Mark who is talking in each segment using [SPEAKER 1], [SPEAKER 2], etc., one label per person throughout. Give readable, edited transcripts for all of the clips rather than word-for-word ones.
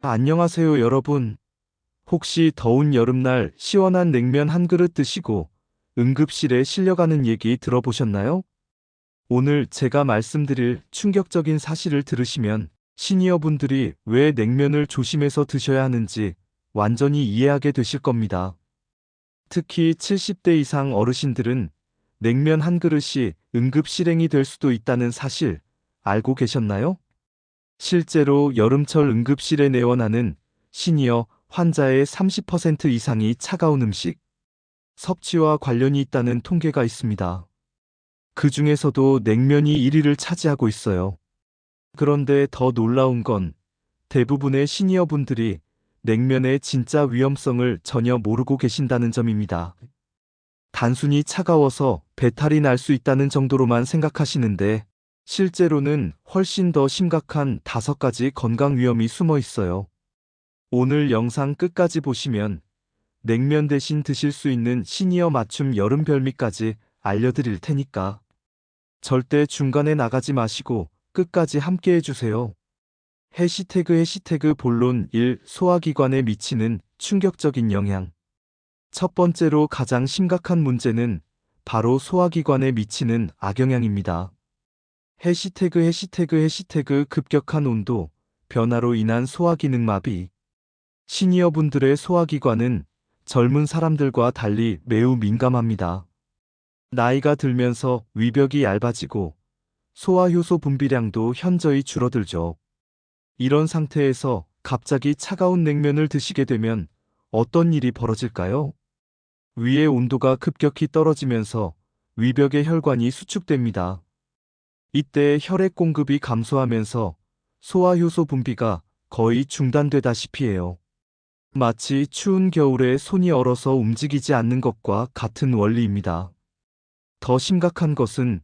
[SPEAKER 1] 안녕하세요, 여러분. 혹시 더운 여름날 시원한 냉면 한 그릇 드시고 응급실에 실려가는 얘기 들어보셨나요? 오늘 제가 말씀드릴 충격적인 사실을 들으시면 시니어분들이 왜 냉면을 조심해서 드셔야 하는지 완전히 이해하게 되실 겁니다. 특히 70대 이상 어르신들은 냉면 한 그릇이 응급 실행이 될 수도 있다는 사실 알고 계셨나요? 실제로 여름철 응급실에 내원하는 시니어 환자의 30% 이상이 차가운 음식, 섭취와 관련이 있다는 통계가 있습니다. 그 중에서도 냉면이 1위를 차지하고 있어요. 그런데 더 놀라운 건 대부분의 시니어분들이 냉면의 진짜 위험성을 전혀 모르고 계신다는 점입니다. 단순히 차가워서 배탈이 날 수 있다는 정도로만 생각하시는데 실제로는 훨씬 더 심각한 5가지 건강 위험이 숨어 있어요. 오늘 영상 끝까지 보시면 냉면 대신 드실 수 있는 시니어 맞춤 여름 별미까지 알려드릴 테니까 절대 중간에 나가지 마시고 끝까지 함께 해주세요. 해시태그 본론 1 소화기관에 미치는 충격적인 영향. 첫 번째로 가장 심각한 문제는 바로 소화기관에 미치는 악영향입니다. 해시태그 급격한 온도 변화로 인한 소화기능 마비. 시니어분들의 소화기관은 젊은 사람들과 달리 매우 민감합니다. 나이가 들면서 위벽이 얇아지고 소화효소 분비량도 현저히 줄어들죠. 이런 상태에서 갑자기 차가운 냉면을 드시게 되면 어떤 일이 벌어질까요? 위의 온도가 급격히 떨어지면서 위벽의 혈관이 수축됩니다. 이때 혈액 공급이 감소하면서 소화효소 분비가 거의 중단되다시피 해요. 마치 추운 겨울에 손이 얼어서 움직이지 않는 것과 같은 원리입니다. 더 심각한 것은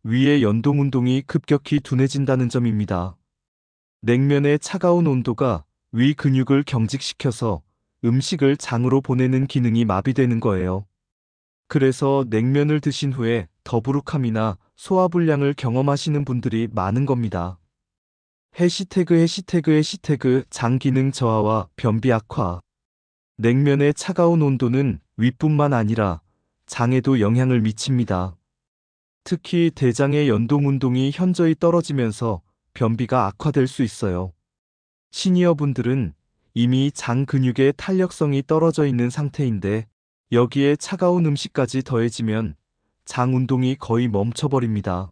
[SPEAKER 1] 위의 연동 운동이 급격히 둔해진다는 점입니다. 냉면의 차가운 온도가 위 근육을 경직시켜서 음식을 장으로 보내는 기능이 마비되는 거예요. 그래서 냉면을 드신 후에 더부룩함이나 소화불량을 경험하시는 분들이 많은 겁니다. 해시태그 장 기능 저하와 변비 악화. 냉면의 차가운 온도는 위뿐만 아니라 장에도 영향을 미칩니다. 특히 대장의 연동 운동이 현저히 떨어지면서 변비가 악화될 수 있어요. 시니어분들은 이미 장 근육의 탄력성이 떨어져 있는 상태인데 여기에 차가운 음식까지 더해지면 장 운동이 거의 멈춰버립니다.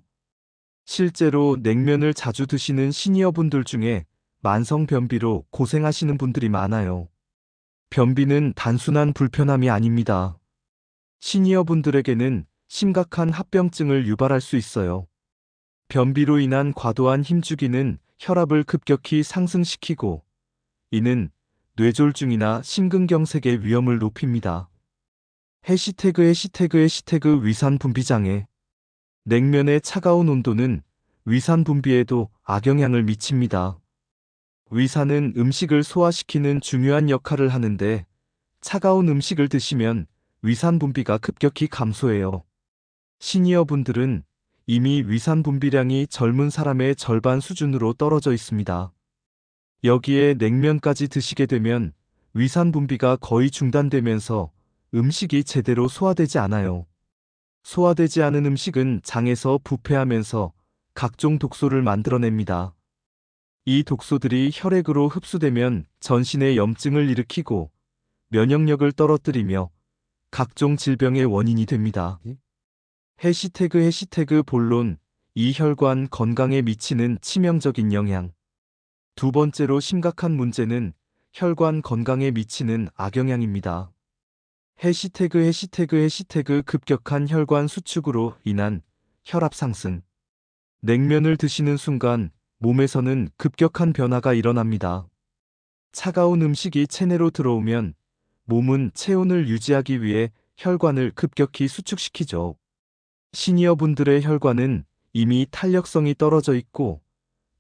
[SPEAKER 1] 실제로 냉면을 자주 드시는 시니어분들 중에 만성 변비로 고생하시는 분들이 많아요. 변비는 단순한 불편함이 아닙니다. 시니어분들에게는 심각한 합병증을 유발할 수 있어요. 변비로 인한 과도한 힘주기는 혈압을 급격히 상승시키고 이는 뇌졸중이나 심근경색의 위험을 높입니다. 해시태그 위산 분비 장애. 냉면의 차가운 온도는 위산 분비에도 악영향을 미칩니다. 위산은 음식을 소화시키는 중요한 역할을 하는데 차가운 음식을 드시면 위산 분비가 급격히 감소해요. 시니어분들은 이미 위산 분비량이 젊은 사람의 절반 수준으로 떨어져 있습니다. 여기에 냉면까지 드시게 되면 위산 분비가 거의 중단되면서 음식이 제대로 소화되지 않아요. 소화되지 않은 음식은 장에서 부패하면서 각종 독소를 만들어냅니다. 이 독소들이 혈액으로 흡수되면 전신에 염증을 일으키고 면역력을 떨어뜨리며 각종 질병의 원인이 됩니다. 해시태그 본론 이 혈관 건강에 미치는 치명적인 영향. 두 번째로 심각한 문제는 혈관 건강에 미치는 악영향입니다. 해시태그 급격한 혈관 수축으로 인한 혈압 상승. 냉면을 드시는 순간 몸에서는 급격한 변화가 일어납니다. 차가운 음식이 체내로 들어오면 몸은 체온을 유지하기 위해 혈관을 급격히 수축시키죠. 시니어분들의 혈관은 이미 탄력성이 떨어져 있고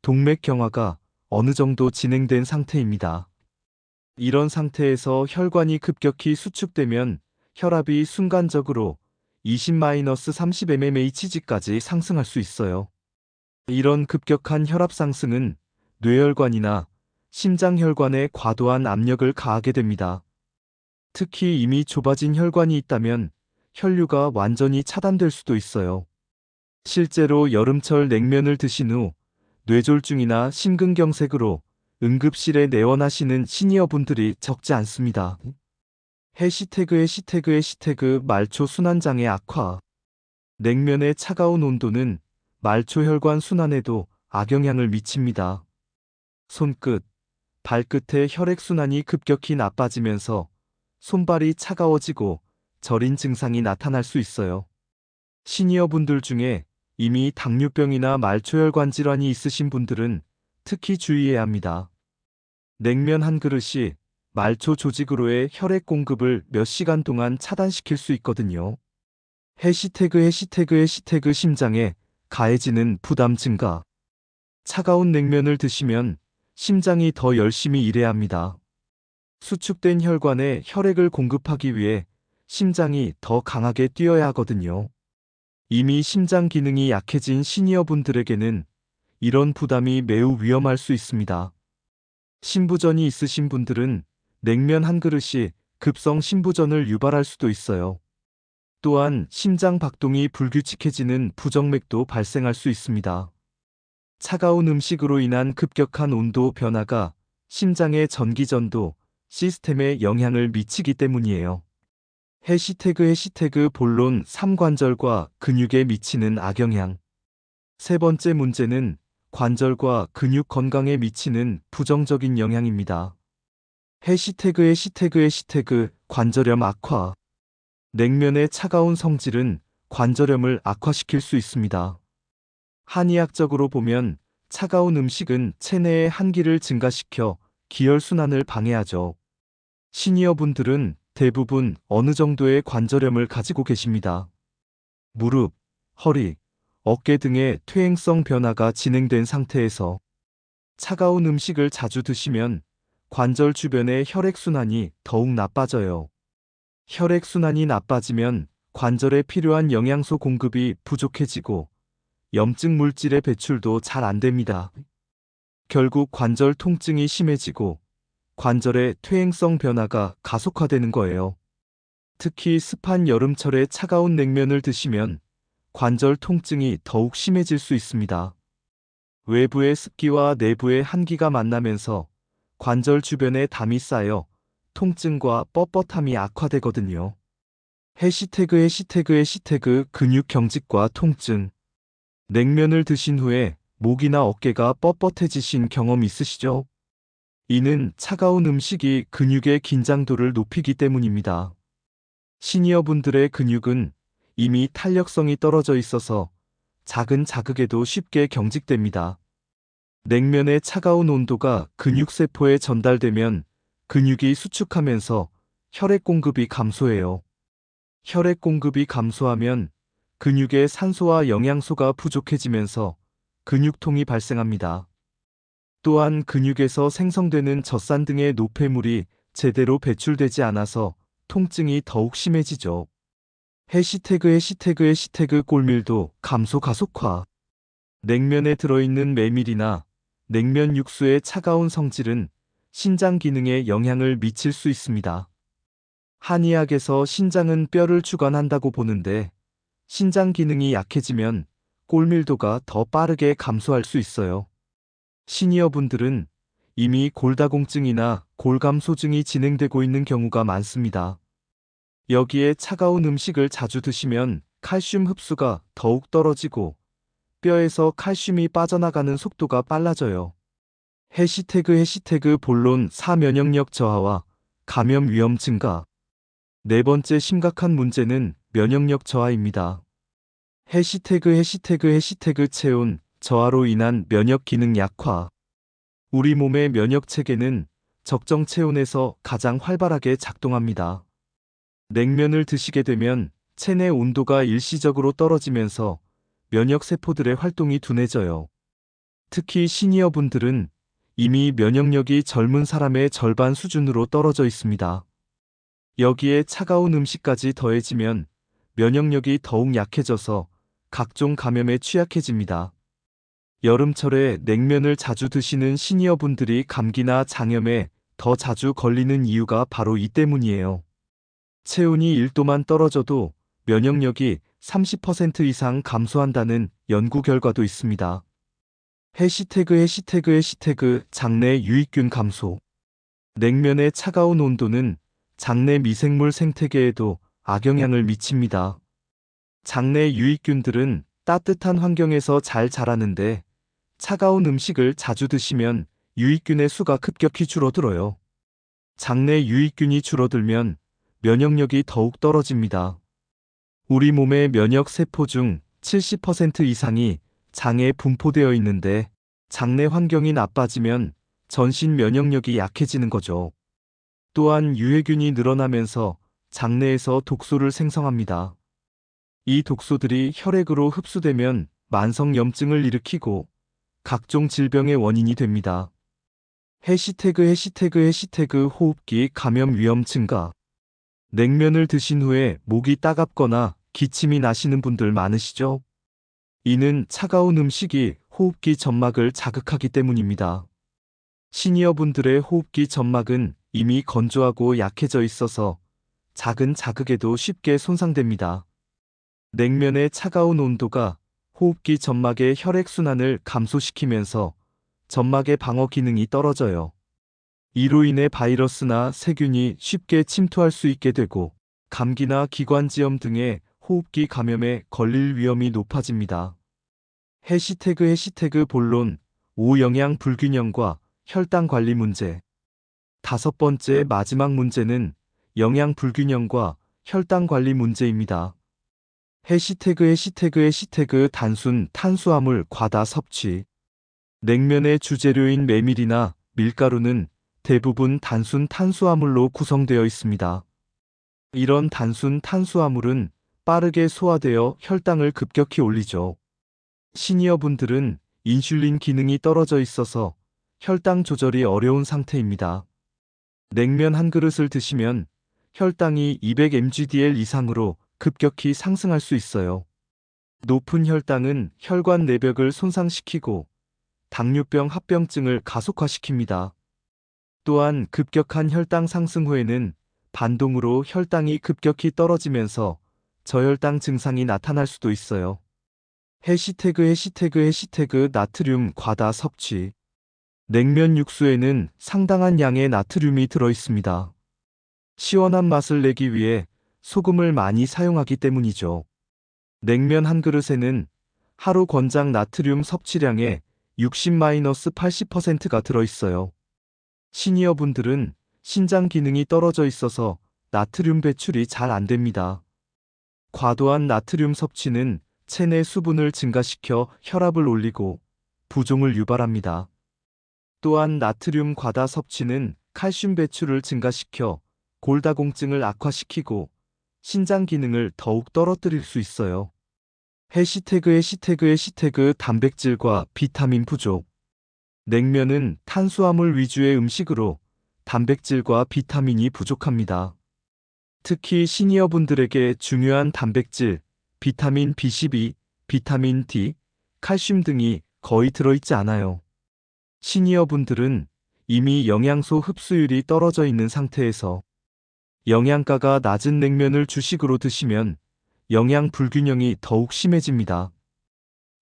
[SPEAKER 1] 동맥 경화가 어느 정도 진행된 상태입니다. 이런 상태에서 혈관이 급격히 수축되면 혈압이 순간적으로 20-30mmHg까지 상승할 수 있어요. 이런 급격한 혈압 상승은 뇌혈관이나 심장 혈관에 과도한 압력을 가하게 됩니다. 특히 이미 좁아진 혈관이 있다면 혈류가 완전히 차단될 수도 있어요. 실제로 여름철 냉면을 드신 후 뇌졸중이나 심근경색으로 응급실에 내원하시는 시니어분들이 적지 않습니다. 해시태그 말초 순환장애 악화. 냉면의 차가운 온도는 말초 혈관 순환에도 악영향을 미칩니다. 손끝, 발끝의 혈액순환이 급격히 나빠지면서 손발이 차가워지고 저린 증상이 나타날 수 있어요. 시니어분들 중에 이미 당뇨병이나 말초혈관 질환이 있으신 분들은 특히 주의해야 합니다. 냉면 한 그릇이 말초 조직으로의 혈액 공급을 몇 시간 동안 차단시킬 수 있거든요. 해시태그 심장에 가해지는 부담 증가. 차가운 냉면을 드시면 심장이 더 열심히 일해야 합니다. 수축된 혈관에 혈액을 공급하기 위해 심장이 더 강하게 뛰어야 하거든요. 이미 심장 기능이 약해진 시니어분들에게는 이런 부담이 매우 위험할 수 있습니다. 신부전이 있으신 분들은 냉면 한 그릇이 급성 신부전을 유발할 수도 있어요. 또한 심장 박동이 불규칙해지는 부정맥도 발생할 수 있습니다. 차가운 음식으로 인한 급격한 온도 변화가 심장의 전기전도 시스템에 영향을 미치기 때문이에요. 해시태그 본론 3관절과 근육에 미치는 악영향. 세 번째 문제는 관절과 근육 건강에 미치는 부정적인 영향입니다. 해시태그 관절염 악화. 냉면의 차가운 성질은 관절염을 악화시킬 수 있습니다. 한의학적으로 보면 차가운 음식은 체내의 한기를 증가시켜 기혈순환을 방해하죠. 시니어분들은 대부분 어느 정도의 관절염을 가지고 계십니다. 무릎, 허리, 어깨 등의 퇴행성 변화가 진행된 상태에서 차가운 음식을 자주 드시면 관절 주변의 혈액순환이 더욱 나빠져요. 혈액순환이 나빠지면 관절에 필요한 영양소 공급이 부족해지고 염증 물질의 배출도 잘 안 됩니다. 결국 관절 통증이 심해지고 관절의 퇴행성 변화가 가속화되는 거예요. 특히 습한 여름철에 차가운 냉면을 드시면 관절 통증이 더욱 심해질 수 있습니다. 외부의 습기와 내부의 한기가 만나면서 관절 주변에 담이 쌓여 통증과 뻣뻣함이 악화되거든요. 해시태그 근육 경직과 통증. 냉면을 드신 후에 목이나 어깨가 뻣뻣해지신 경험 있으시죠? 이는 차가운 음식이 근육의 긴장도를 높이기 때문입니다. 시니어분들의 근육은 이미 탄력성이 떨어져 있어서 작은 자극에도 쉽게 경직됩니다. 냉면의 차가운 온도가 근육세포에 전달되면 근육이 수축하면서 혈액 공급이 감소해요. 혈액 공급이 감소하면 근육의 산소와 영양소가 부족해지면서 근육통이 발생합니다. 또한 근육에서 생성되는 젖산 등의 노폐물이 제대로 배출되지 않아서 통증이 더욱 심해지죠. 해시태그 골밀도 감소 가속화. 냉면에 들어있는 메밀이나 냉면 육수의 차가운 성질은 신장 기능에 영향을 미칠 수 있습니다. 한의학에서 신장은 뼈를 주관한다고 보는데 신장 기능이 약해지면 골밀도가 더 빠르게 감소할 수 있어요. 시니어분들은 이미 골다공증이나 골감소증이 진행되고 있는 경우가 많습니다. 여기에 차가운 음식을 자주 드시면 칼슘 흡수가 더욱 떨어지고 뼈에서 칼슘이 빠져나가는 속도가 빨라져요. 해시태그 본론 4 면역력 저하와 감염 위험 증가. 네 번째 심각한 문제는 면역력 저하입니다. 해시태그 체온 저하로 인한 면역 기능 약화. 우리 몸의 면역 체계는 적정 체온에서 가장 활발하게 작동합니다. 냉면을 드시게 되면 체내 온도가 일시적으로 떨어지면서 면역 세포들의 활동이 둔해져요. 특히 시니어분들은 이미 면역력이 젊은 사람의 절반 수준으로 떨어져 있습니다. 여기에 차가운 음식까지 더해지면 면역력이 더욱 약해져서 각종 감염에 취약해집니다. 여름철에 냉면을 자주 드시는 시니어분들이 감기나 장염에 더 자주 걸리는 이유가 바로 이 때문이에요. 체온이 1도만 떨어져도 면역력이 30% 이상 감소한다는 연구 결과도 있습니다. 해시태그 장내 유익균 감소. 냉면의 차가운 온도는 장내 미생물 생태계에도 악영향을 미칩니다. 장내 유익균들은 따뜻한 환경에서 잘 자라는데 차가운 음식을 자주 드시면 유익균의 수가 급격히 줄어들어요. 장내 유익균이 줄어들면 면역력이 더욱 떨어집니다. 우리 몸의 면역 세포 중 70% 이상이 장에 분포되어 있는데 장내 환경이 나빠지면 전신 면역력이 약해지는 거죠. 또한 유해균이 늘어나면서 장내에서 독소를 생성합니다. 이 독소들이 혈액으로 흡수되면 만성염증을 일으키고 각종 질병의 원인이 됩니다. 해시태그 호흡기 감염 위험 증가. 냉면을 드신 후에 목이 따갑거나 기침이 나시는 분들 많으시죠? 이는 차가운 음식이 호흡기 점막을 자극하기 때문입니다. 시니어분들의 호흡기 점막은 이미 건조하고 약해져 있어서 작은 자극에도 쉽게 손상됩니다. 냉면의 차가운 온도가 호흡기 점막의 혈액순환을 감소시키면서 점막의 방어 기능이 떨어져요. 이로 인해 바이러스나 세균이 쉽게 침투할 수 있게 되고 감기나 기관지염 등의 호흡기 감염에 걸릴 위험이 높아집니다. 해시태그 본론, 오영양 불균형과 혈당 관리 문제. 5번째 마지막 문제는 영양 불균형과 혈당 관리 문제입니다. 해시태그 단순 탄수화물 과다 섭취. 냉면의 주재료인 메밀이나 밀가루는 대부분 단순 탄수화물로 구성되어 있습니다. 이런 단순 탄수화물은 빠르게 소화되어 혈당을 급격히 올리죠. 시니어분들은 인슐린 기능이 떨어져 있어서 혈당 조절이 어려운 상태입니다. 냉면 한 그릇을 드시면 혈당이 200mgdl 이상으로 급격히 상승할 수 있어요. 높은 혈당은 혈관 내벽을 손상시키고 당뇨병 합병증을 가속화시킵니다. 또한 급격한 혈당 상승 후에는 반동으로 혈당이 급격히 떨어지면서 저혈당 증상이 나타날 수도 있어요. 해시태그 나트륨 과다 섭취. 냉면 육수에는 상당한 양의 나트륨이 들어 있습니다. 시원한 맛을 내기 위해 소금을 많이 사용하기 때문이죠. 냉면 한 그릇에는 하루 권장 나트륨 섭취량의 60-80%가 들어 있어요. 시니어분들은 신장 기능이 떨어져 있어서 나트륨 배출이 잘 안 됩니다. 과도한 나트륨 섭취는 체내 수분을 증가시켜 혈압을 올리고 부종을 유발합니다. 또한 나트륨 과다 섭취는 칼슘 배출을 증가시켜 골다공증을 악화시키고 신장 기능을 더욱 떨어뜨릴 수 있어요. 해시태그 단백질과 비타민 부족. 냉면은 탄수화물 위주의 음식으로 단백질과 비타민이 부족합니다. 특히 시니어분들에게 중요한 단백질, 비타민 B12, 비타민 D, 칼슘 등이 거의 들어있지 않아요. 시니어분들은 이미 영양소 흡수율이 떨어져 있는 상태에서 영양가가 낮은 냉면을 주식으로 드시면 영양 불균형이 더욱 심해집니다.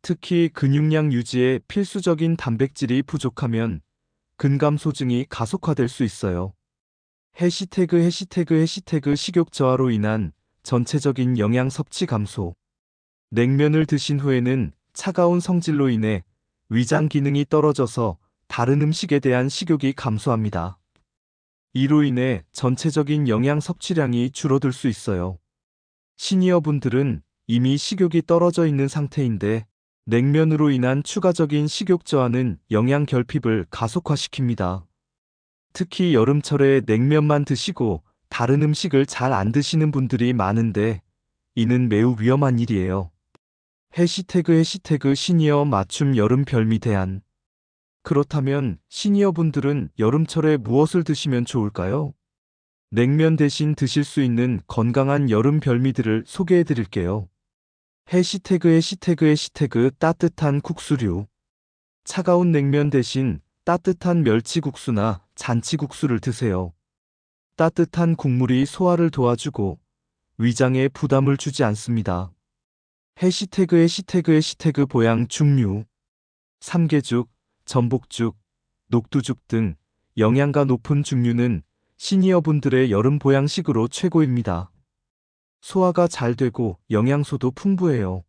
[SPEAKER 1] 특히 근육량 유지에 필수적인 단백질이 부족하면 근감소증이 가속화될 수 있어요. 해시태그 식욕 저하로 인한 전체적인 영양 섭취 감소. 냉면을 드신 후에는 차가운 성질로 인해 위장 기능이 떨어져서 다른 음식에 대한 식욕이 감소합니다. 이로 인해 전체적인 영양 섭취량이 줄어들 수 있어요. 시니어분들은 이미 식욕이 떨어져 있는 상태인데 냉면으로 인한 추가적인 식욕 저하는 영양 결핍을 가속화시킵니다. 특히 여름철에 냉면만 드시고 다른 음식을 잘 안 드시는 분들이 많은데 이는 매우 위험한 일이에요. 해시태그 시니어 맞춤 여름 별미 대안. 그렇다면 시니어분들은 여름철에 무엇을 드시면 좋을까요? 냉면 대신 드실 수 있는 건강한 여름 별미들을 소개해 드릴게요. 해시태그 따뜻한 국수류. 차가운 냉면 대신 따뜻한 멸치국수나 잔치국수를 드세요. 따뜻한 국물이 소화를 도와주고 위장에 부담을 주지 않습니다. 해시태그 보양 중류, 삼계죽, 전복죽, 녹두죽 등 영양가 높은 죽류는 시니어분들의 여름 보양식으로 최고입니다. 소화가 잘 되고 영양소도 풍부해요.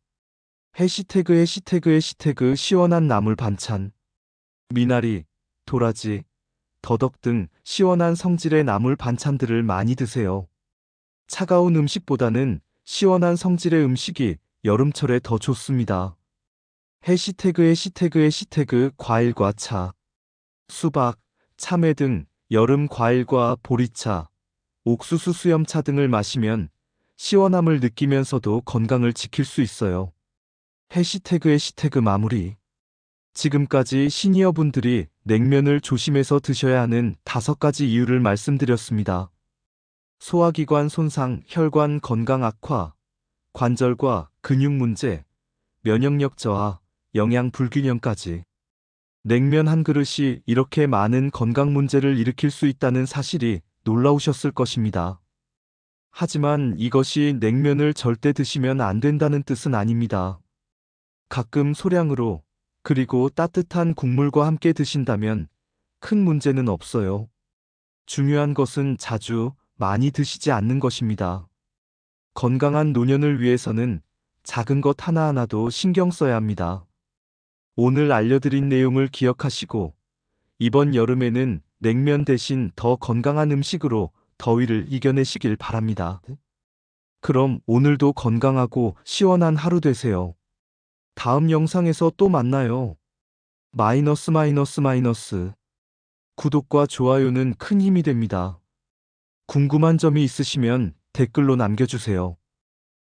[SPEAKER 1] 해시태그 시원한 나물 반찬, 미나리, 도라지, 더덕 등 시원한 성질의 나물 반찬들을 많이 드세요. 차가운 음식보다는 시원한 성질의 음식이 여름철에 더 좋습니다. 해시태그 과일과 차, 수박, 참외 등 여름 과일과 보리차, 옥수수 수염차 등을 마시면 시원함을 느끼면서도 건강을 지킬 수 있어요. 해시태그 마무리. 지금까지 시니어분들이 냉면을 조심해서 드셔야 하는 5가지 이유를 말씀드렸습니다. 소화기관 손상, 혈관 건강 악화, 관절과 근육 문제, 면역력 저하, 영양 불균형까지. 냉면 한 그릇이 이렇게 많은 건강 문제를 일으킬 수 있다는 사실이 놀라우셨을 것입니다. 하지만 이것이 냉면을 절대 드시면 안 된다는 뜻은 아닙니다. 가끔 소량으로, 그리고 따뜻한 국물과 함께 드신다면 큰 문제는 없어요. 중요한 것은 자주, 많이 드시지 않는 것입니다. 건강한 노년을 위해서는 작은 것 하나하나도 신경 써야 합니다. 오늘 알려드린 내용을 기억하시고 이번 여름에는 냉면 대신 더 건강한 음식으로 더위를 이겨내시길 바랍니다. 그럼 오늘도 건강하고 시원한 하루 되세요. 다음 영상에서 또 만나요. 마이너스. 구독과 좋아요는 큰 힘이 됩니다. 궁금한 점이 있으시면 댓글로 남겨주세요.